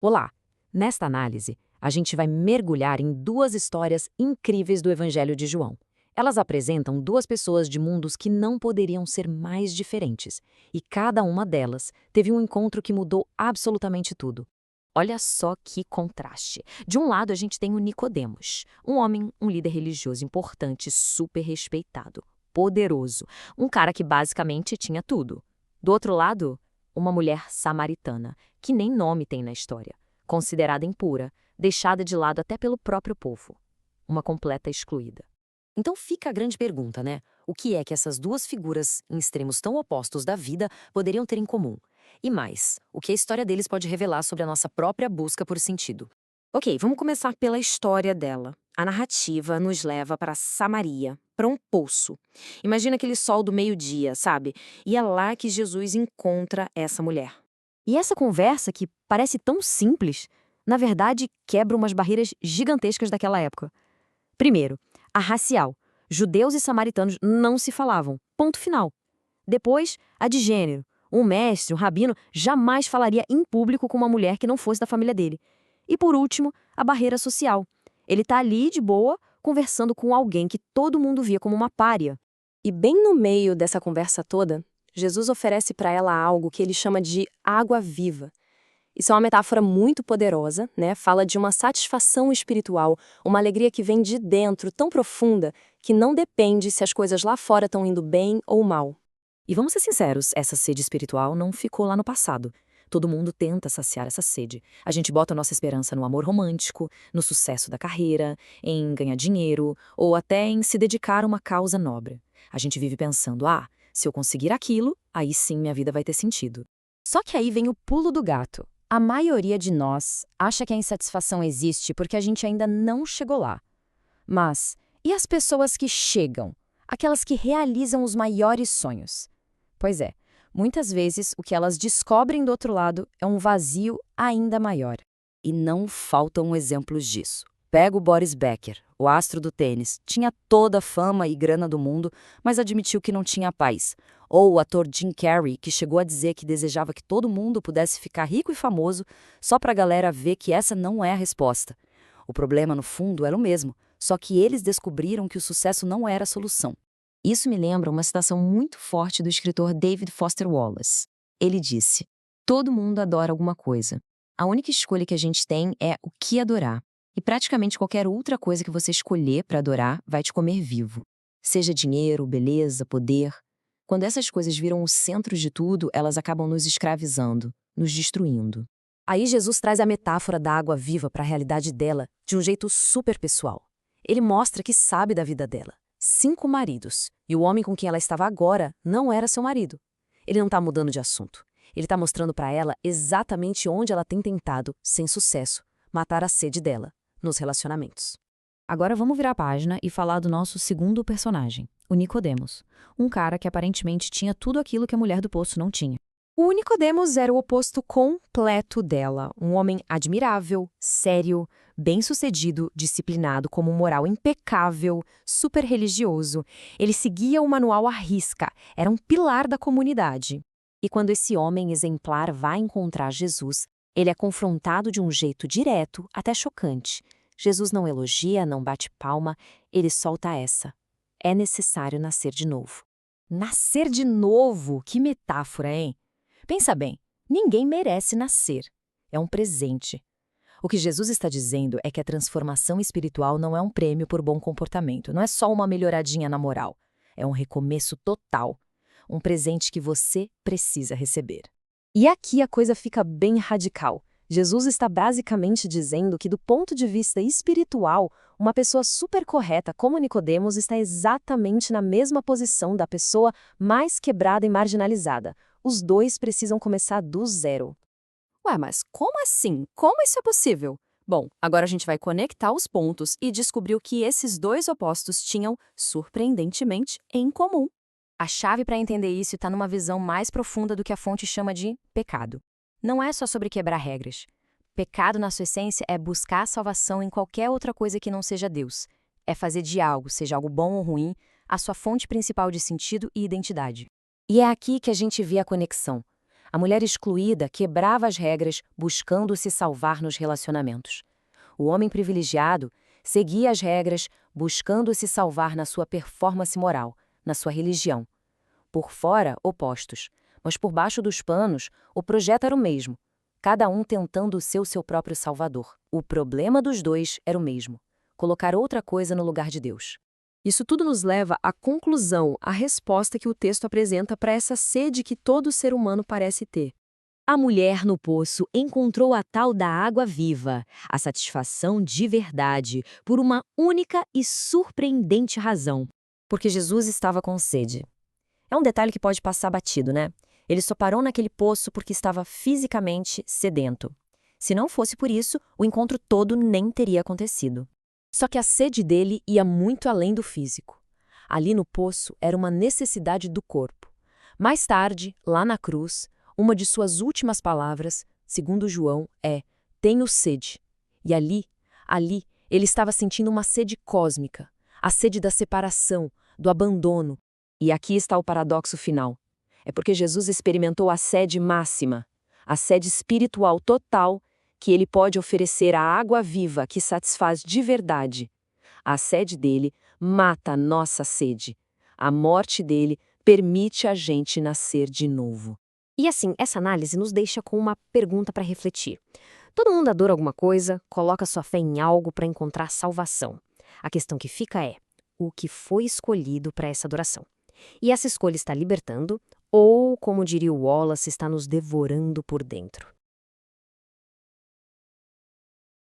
Olá! Nesta análise, a gente vai mergulhar em duas histórias incríveis do Evangelho de João. Elas apresentam duas pessoas de mundos que não poderiam ser mais diferentes, e cada uma delas teve um encontro que mudou absolutamente tudo. Olha só que contraste. De um lado, a gente tem o Nicodemos, um homem, um líder religioso importante, super respeitado, poderoso, um cara que basicamente tinha tudo. Do outro lado, uma mulher samaritana, que nem nome tem na história, considerada impura, deixada de lado até pelo próprio povo. Uma completa excluída. Então fica a grande pergunta, né? O que é que essas duas figuras, em extremos tão opostos da vida, poderiam ter em comum? E mais, o que a história deles pode revelar sobre a nossa própria busca por sentido? Ok, vamos começar pela história dela. A narrativa nos leva para Samaria, para um poço. Imagina aquele sol do meio-dia, sabe? E é lá que Jesus encontra essa mulher. E essa conversa, que parece tão simples, na verdade quebra umas barreiras gigantescas daquela época. Primeiro, a racial. Judeus e samaritanos não se falavam. Ponto final. Depois, a de gênero. Um mestre, um rabino, jamais falaria em público com uma mulher que não fosse da família dele. E por último, a barreira social. Ele tá ali, de boa, conversando com alguém que todo mundo via como uma pária. E bem no meio dessa conversa toda, Jesus oferece para ela algo que ele chama de água viva. Isso é uma metáfora muito poderosa, né? Fala de uma satisfação espiritual, uma alegria que vem de dentro, tão profunda, que não depende se as coisas lá fora estão indo bem ou mal. E vamos ser sinceros, essa sede espiritual não ficou lá no passado. Todo mundo tenta saciar essa sede. A gente bota nossa esperança no amor romântico, no sucesso da carreira, em ganhar dinheiro, ou até em se dedicar a uma causa nobre. A gente vive pensando, se eu conseguir aquilo, aí sim minha vida vai ter sentido. Só que aí vem o pulo do gato. A maioria de nós acha que a insatisfação existe porque a gente ainda não chegou lá. Mas, e as pessoas que chegam? Aquelas que realizam os maiores sonhos? Pois é, muitas vezes o que elas descobrem do outro lado é um vazio ainda maior. E não faltam exemplos disso. Pega o Boris Becker, o astro do tênis. Tinha toda a fama e grana do mundo, mas admitiu que não tinha paz. Ou o ator Jim Carrey, que chegou a dizer que desejava que todo mundo pudesse ficar rico e famoso, só pra galera ver que essa não é a resposta. O problema, no fundo, era o mesmo, só que eles descobriram que o sucesso não era a solução. Isso me lembra uma citação muito forte do escritor David Foster Wallace. Ele disse: "Todo mundo adora alguma coisa. A única escolha que a gente tem é o que adorar. E praticamente qualquer outra coisa que você escolher para adorar vai te comer vivo. Seja dinheiro, beleza, poder. Quando essas coisas viram o centro de tudo, elas acabam nos escravizando, nos destruindo." Aí Jesus traz a metáfora da água viva para a realidade dela de um jeito super pessoal. Ele mostra que sabe da vida dela. 5 maridos. E o homem com quem ela estava agora não era seu marido. Ele não está mudando de assunto. Ele está mostrando para ela exatamente onde ela tem tentado, sem sucesso, matar a sede dela, nos relacionamentos. Agora vamos virar a página e falar do nosso segundo personagem, o Nicodemos. Um cara que aparentemente tinha tudo aquilo que a mulher do poço não tinha. O Nicodemos era o oposto completo dela, um homem admirável, sério, bem-sucedido, disciplinado, com moral impecável, super religioso. Ele seguia o manual à risca, era um pilar da comunidade. E quando esse homem exemplar vai encontrar Jesus, ele é confrontado de um jeito direto, até chocante. Jesus não elogia, não bate palma, ele solta essa: é necessário nascer de novo. Nascer de novo? Que metáfora, hein? Pensa bem, ninguém merece nascer. É um presente. O que Jesus está dizendo é que a transformação espiritual não é um prêmio por bom comportamento, não é só uma melhoradinha na moral. É um recomeço total, um presente que você precisa receber. E aqui a coisa fica bem radical. Jesus está basicamente dizendo que, do ponto de vista espiritual, uma pessoa super correta como Nicodemos está exatamente na mesma posição da pessoa mais quebrada e marginalizada. Os dois precisam começar do zero. Ué, mas como assim? Como isso é possível? Bom, agora a gente vai conectar os pontos e descobrir o que esses dois opostos tinham, surpreendentemente, em comum. A chave para entender isso está numa visão mais profunda do que a fonte chama de pecado. Não é só sobre quebrar regras. Pecado, na sua essência, é buscar a salvação em qualquer outra coisa que não seja Deus. É fazer de algo, seja algo bom ou ruim, a sua fonte principal de sentido e identidade. E é aqui que a gente vê a conexão. A mulher excluída quebrava as regras buscando se salvar nos relacionamentos. O homem privilegiado seguia as regras buscando se salvar na sua performance moral, na sua religião. Por fora, opostos, mas por baixo dos panos, o projeto era o mesmo, cada um tentando ser o seu próprio salvador. O problema dos dois era o mesmo: colocar outra coisa no lugar de Deus. Isso tudo nos leva à conclusão, à resposta que o texto apresenta para essa sede que todo ser humano parece ter. A mulher no poço encontrou a tal da água viva, a satisfação de verdade, por uma única e surpreendente razão. Porque Jesus estava com sede. É um detalhe que pode passar batido, né? Ele só parou naquele poço porque estava fisicamente sedento. Se não fosse por isso, o encontro todo nem teria acontecido. Só que a sede dele ia muito além do físico. Ali no poço era uma necessidade do corpo. Mais tarde, lá na cruz, uma de suas últimas palavras, segundo João, é: tenho sede. E ali, ele estava sentindo uma sede cósmica, a sede da separação, do abandono. E aqui está o paradoxo final. É porque Jesus experimentou a sede máxima, a sede espiritual total, que ele pode oferecer a água viva que satisfaz de verdade. A sede dele mata a nossa sede. A morte dele permite a gente nascer de novo. E assim, essa análise nos deixa com uma pergunta para refletir. Todo mundo adora alguma coisa, coloca sua fé em algo para encontrar salvação. A questão que fica é: o que foi escolhido para essa adoração? E essa escolha está libertando ou, como diria o Wallace, está nos devorando por dentro?